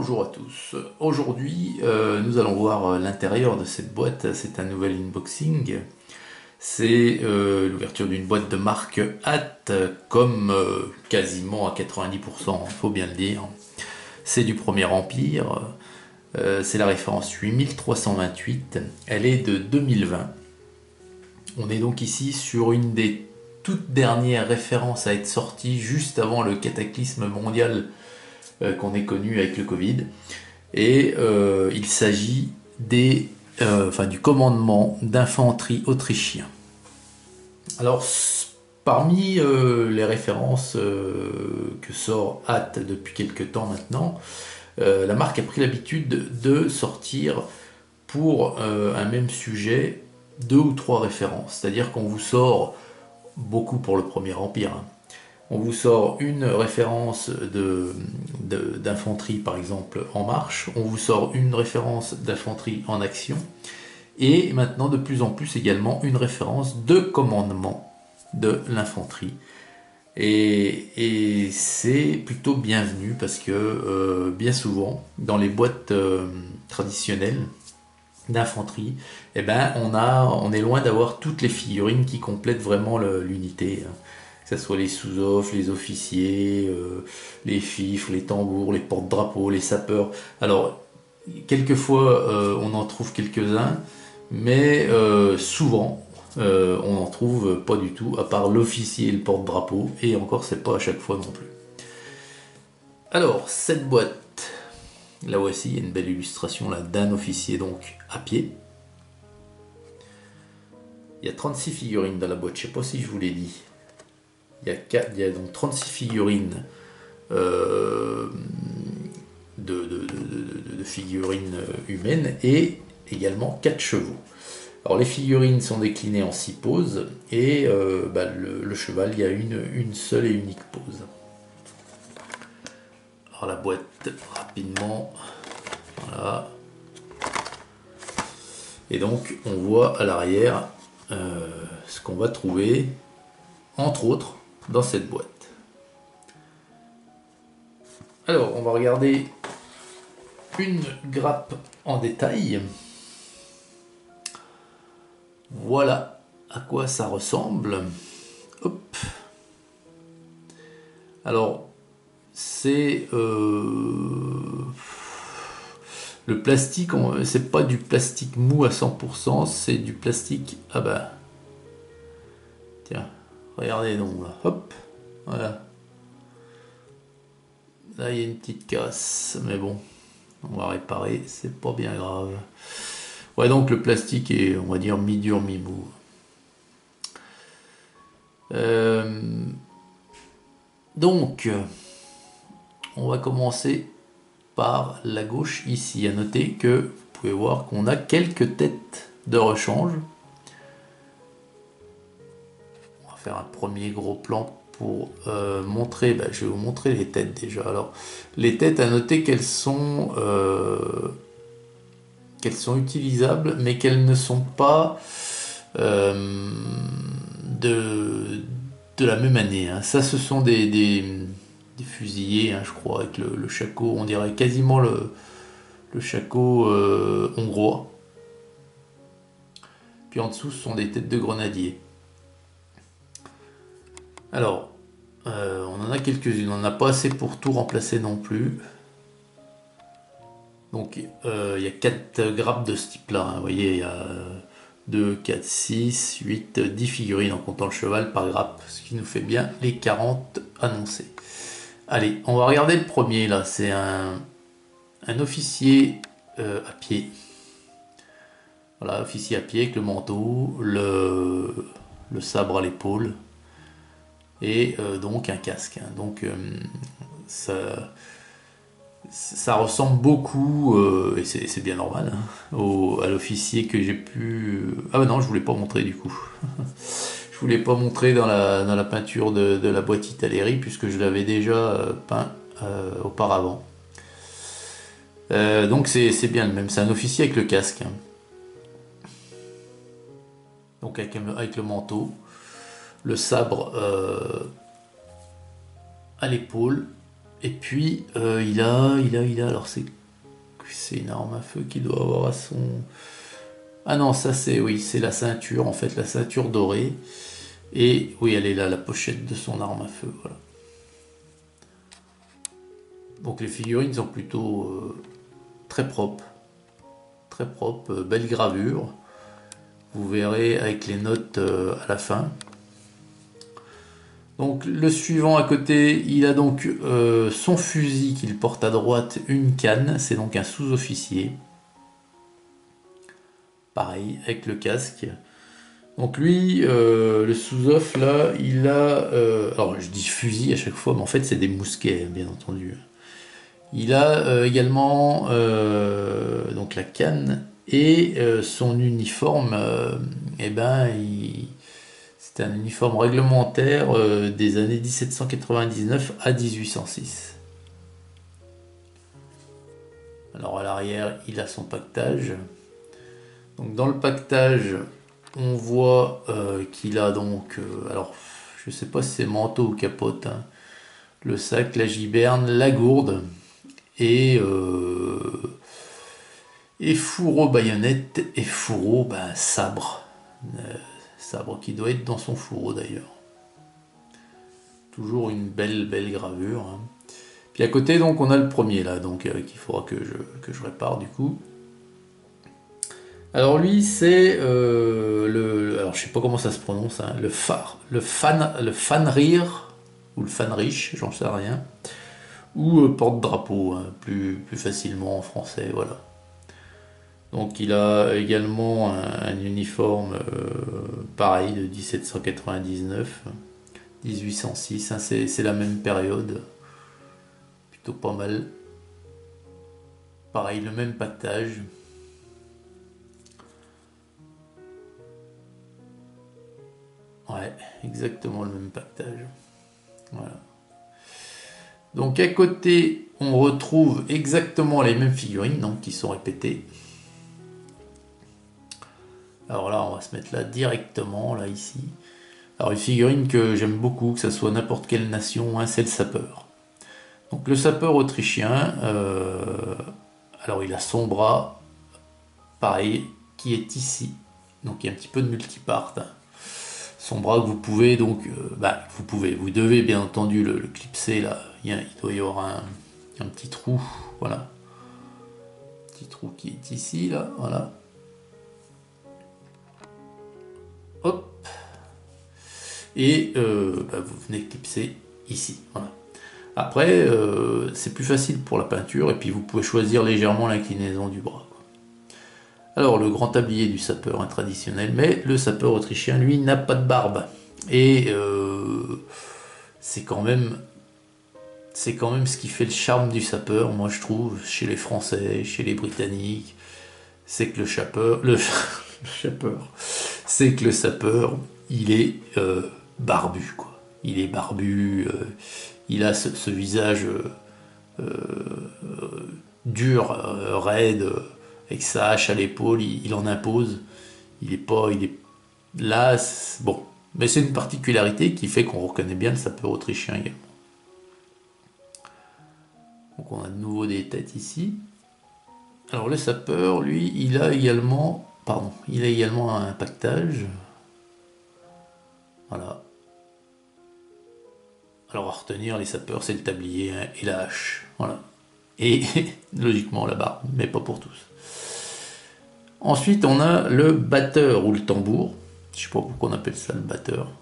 Bonjour à tous. Aujourd'hui, nous allons voir l'intérieur de cette boîte. C'est un nouvel unboxing. C'est l'ouverture d'une boîte de marque Hatt, comme quasiment à 90%, il faut bien le dire. C'est du Premier Empire. C'est la référence 8328. Elle est de 2020. On est donc ici sur une des toutes dernières références à être sortie juste avant le cataclysme mondial qu'on ait connu avec le Covid. Et il s'agit du commandement d'infanterie autrichien. Alors, parmi les références que sort Hatt depuis quelques temps maintenant, la marque a pris l'habitude de sortir pour un même sujet 2 ou 3 références. C'est-à-dire qu'on vous sort beaucoup pour le Premier Empire. On vous sort une référence d'infanterie, par exemple, en marche. On vous sort une référence d'infanterie en action. Et maintenant, de plus en plus également, une référence de commandement de l'infanterie. Et c'est plutôt bienvenu parce que bien souvent, dans les boîtes traditionnelles d'infanterie, eh ben, on est loin d'avoir toutes les figurines qui complètent vraiment l'unité. Que ce soit les sous-offres, les officiers, les fifres, les tambours, les porte-drapeaux, les sapeurs. Alors, quelquefois, on en trouve quelques-uns, mais souvent, on n'en trouve pas du tout, à part l'officier et le porte-drapeau, et encore, c'est pas à chaque fois non plus. Alors, cette boîte, là voici, il y a une belle illustration là d'un officier donc à pied. Il y a 36 figurines dans la boîte, je sais pas si je vous l'ai dit. Il y a donc 36 figurines de figurines humaines et également 4 chevaux. Alors les figurines sont déclinées en 6 poses et le cheval, il y a une seule et unique pose. Alors la boîte, rapidement, voilà. Et donc on voit à l'arrière ce qu'on va trouver, entre autres, dans cette boîte. Alors, on va regarder une grappe en détail. Voilà à quoi ça ressemble. Hop. Alors, c'est le plastique, c'est pas du plastique mou à 100%, c'est du plastique. Ah bah, tiens, regardez donc là. Hop, voilà. Là, il y a une petite casse, mais bon, on va réparer, c'est pas bien grave. Ouais, donc le plastique est, on va dire, mi-dur, mi-mou. Donc, on va commencer par la gauche ici. À noter que vous pouvez voir qu'on a quelques têtes de rechange. On va faire un premier gros plan pour montrer, je vais vous montrer les têtes déjà. Alors, les têtes, à noter qu'elles sont utilisables, mais qu'elles ne sont pas de la même année. Hein. Ça, ce sont des fusillés, hein, je crois, avec le shako, on dirait quasiment le shako hongrois. Puis en dessous, ce sont des têtes de grenadiers. Alors, on en a quelques-unes, on n'en a pas assez pour tout remplacer non plus. Donc, il y a 4 grappes de ce type-là. Hein. Vous voyez, il y a 2, 4, 6, 8, 10 figurines en comptant le cheval par grappe, ce qui nous fait bien les 40 annoncés. Allez, on va regarder le premier là. C'est un officier à pied. Voilà, officier à pied avec le manteau, le sabre à l'épaule et donc un casque. Hein. Donc ça ressemble beaucoup, et c'est bien normal, hein, à l'officier que j'ai pu... Ah bah non, je voulais pas montrer du coup. Je voulais pas montrer dans la peinture de la boîte Italeri, puisque je l'avais déjà peint auparavant. Donc c'est bien le même, c'est un officier avec le casque. Hein. Donc avec le manteau, le sabre à l'épaule, Et puis, alors c'est une arme à feu qu'il doit avoir à son... Ah non, ça c'est, oui, c'est la ceinture, en fait, la ceinture dorée. Et oui, elle est là, la pochette de son arme à feu, voilà. Donc les figurines sont plutôt très propres, belle gravure. Vous verrez avec les notes à la fin. Donc le suivant à côté, il a donc son fusil qu'il porte à droite, une canne, c'est donc un sous-officier. Pareil, avec le casque. Donc lui, le sous-off là, il a... alors je dis fusil à chaque fois, mais en fait c'est des mousquets, bien entendu. Il a également donc la canne et son uniforme, eh ben, c'est un uniforme réglementaire des années 1799 à 1806. Alors à l'arrière, il a son pactage. Donc dans le pactage, on voit qu'il a donc, alors je sais pas si c'est manteau ou capote, hein, le sac, la giberne, la gourde et fourreau baïonnette et fourreau sabre. Sabre qui doit être dans son fourreau d'ailleurs. Toujours une belle gravure, hein. Puis à côté donc on a le premier là, donc qu'il faudra que je répare du coup. Alors lui c'est alors je sais pas comment ça se prononce, hein, le Fanrir ou le Fanrich, j'en sais rien, ou porte-drapeau, hein, plus facilement en français, voilà. Donc il a également un uniforme pareil de 1799, 1806, hein, c'est la même période, plutôt pas mal. Pareil, le même pactage. Ouais, exactement le même pactage. Voilà. Donc à côté, on retrouve exactement les mêmes figurines, donc qui sont répétées. Alors là, on va se mettre là directement, là ici. Alors une figurine que j'aime beaucoup, que ça soit n'importe quelle nation, hein, c'est le sapeur. Donc le sapeur autrichien, alors il a son bras, pareil, qui est ici. Donc il y a un petit peu de multipart, hein. Son bras que vous pouvez donc, vous devez bien entendu le clipser là. Il doit y avoir un petit trou, voilà. Petit trou qui est ici là, voilà. Hop. Et vous venez clipser ici, voilà. Après, c'est plus facile pour la peinture et puis vous pouvez choisir légèrement l'inclinaison du bras. Alors le grand tablier du sapeur est traditionnel, mais le sapeur autrichien, lui, n'a pas de barbe. Et c'est quand même ce qui fait le charme du sapeur, moi je trouve, chez les Français, chez les Britanniques, c'est que c'est que le sapeur, il est barbu, quoi. Il est barbu, il a ce visage dur, raide, avec sa hache à l'épaule, il en impose. Il est là, bon. Mais c'est une particularité qui fait qu'on reconnaît bien le sapeur autrichien également. Donc on a de nouveau des têtes ici. Alors le sapeur, lui, il a également un pactage. Voilà. Alors à retenir, les sapeurs, c'est le tablier, hein, et la hache. Voilà. Et logiquement la barbe, mais pas pour tous. Ensuite, on a le batteur ou le tambour. Je sais pas pourquoi on appelle ça le batteur.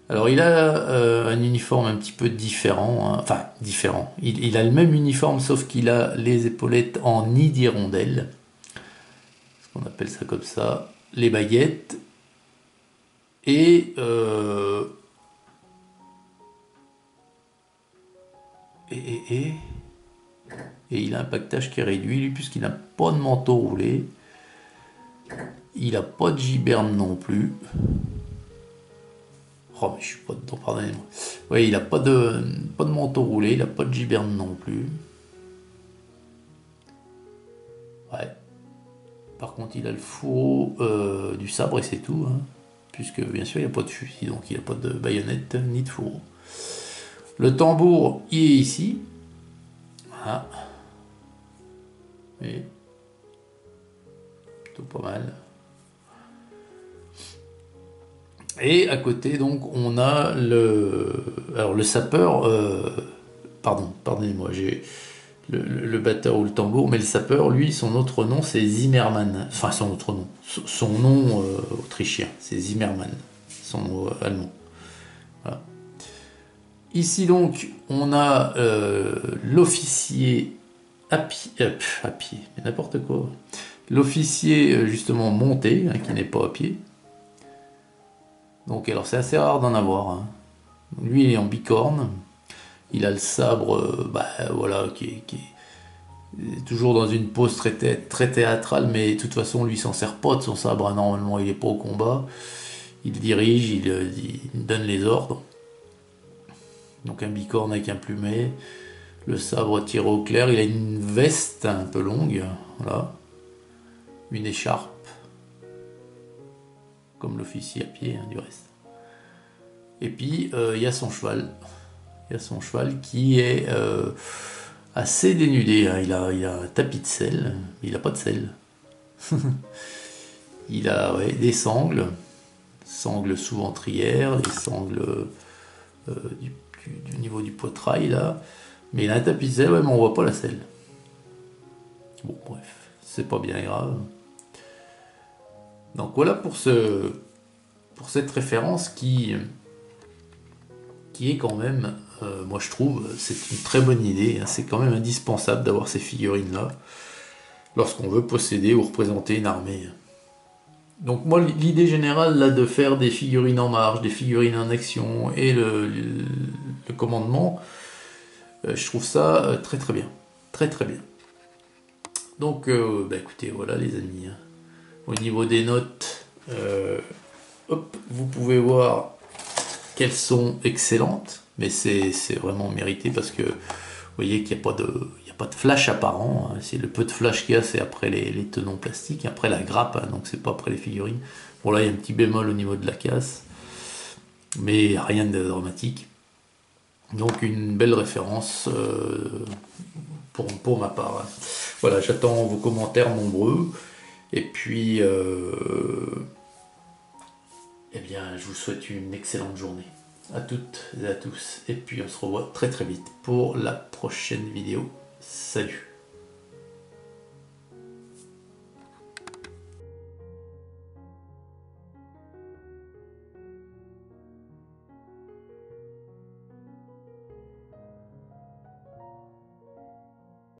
Alors il a un uniforme un petit peu différent, hein. Enfin différent. Il a le même uniforme sauf qu'il a les épaulettes en nid d'hirondelle. On appelle ça comme ça. Les baguettes. Et et il a un pactage qui est réduit, lui, puisqu'il n'a pas de manteau roulé. Il n'a pas de giberne non plus. Oh, mais je suis pas dedans, pardonnez-moi. Oui, il n'a pas de manteau roulé, il n'a pas de giberne non plus. Ouais. Par contre, il a le fourreau du sabre et c'est tout, hein. Puisque, bien sûr, il n'y a pas de fusil, donc il n'y a pas de baïonnette ni de fourreau. Le tambour, il est ici. Voilà. Et plutôt pas mal. Et à côté, donc, on a alors le sapeur, pardonnez-moi, j'ai le batteur ou le tambour, mais le sapeur, lui, son autre nom, c'est Zimmermann. Enfin, son autre nom, son nom autrichien, c'est Zimmermann, son nom allemand. Voilà. Ici, donc, on a l'officier à pied, mais n'importe quoi. L'officier, justement, monté, hein, qui n'est pas à pied. Donc, alors, c'est assez rare d'en avoir. Hein. Lui, il est en bicorne. Il a le sabre, voilà, qui est toujours dans une pose très théâtrale, mais de toute façon, lui, il s'en sert pas de son sabre. Hein. Normalement, il n'est pas au combat. Il dirige, il donne les ordres. Donc, un bicorne avec un plumet. Le sabre tiré au clair. Il a une veste un peu longue. Voilà. Une écharpe. Comme l'officier à pied, hein, du reste. Et puis, il y a son cheval. Il y a son cheval qui est assez dénudé. Hein. Il a un tapis de selle. Il n'a pas de selle. Il a des sangles sous-ventrières, des sangles du niveau du poitrail, là. Mais il a un tapis de selle, ouais, mais on voit pas la selle. Bon, bref, c'est pas bien grave. Donc voilà pour cette référence qui est quand même, moi je trouve, c'est une très bonne idée. Hein. C'est quand même indispensable d'avoir ces figurines-là lorsqu'on veut posséder ou représenter une armée. Donc moi, l'idée générale là de faire des figurines en marche, des figurines en action et le commandement, je trouve ça très très bien. Très très bien. Donc écoutez, voilà les amis. Hein. Au niveau des notes, vous pouvez voir qu'elles sont excellentes, mais c'est vraiment mérité parce que vous voyez qu'il n'y a pas de flash apparent. Hein. C'est le peu de flash qu'il y a, c'est après les tenons plastiques, après la grappe, hein, donc c'est pas après les figurines. Bon là il y a un petit bémol au niveau de la casse, mais rien de dramatique. Donc une belle référence pour ma part. Hein. Voilà, j'attends vos commentaires nombreux. Et puis, eh bien, je vous souhaite une excellente journée à toutes et à tous. Et puis, on se revoit très très vite pour la prochaine vidéo. Salut!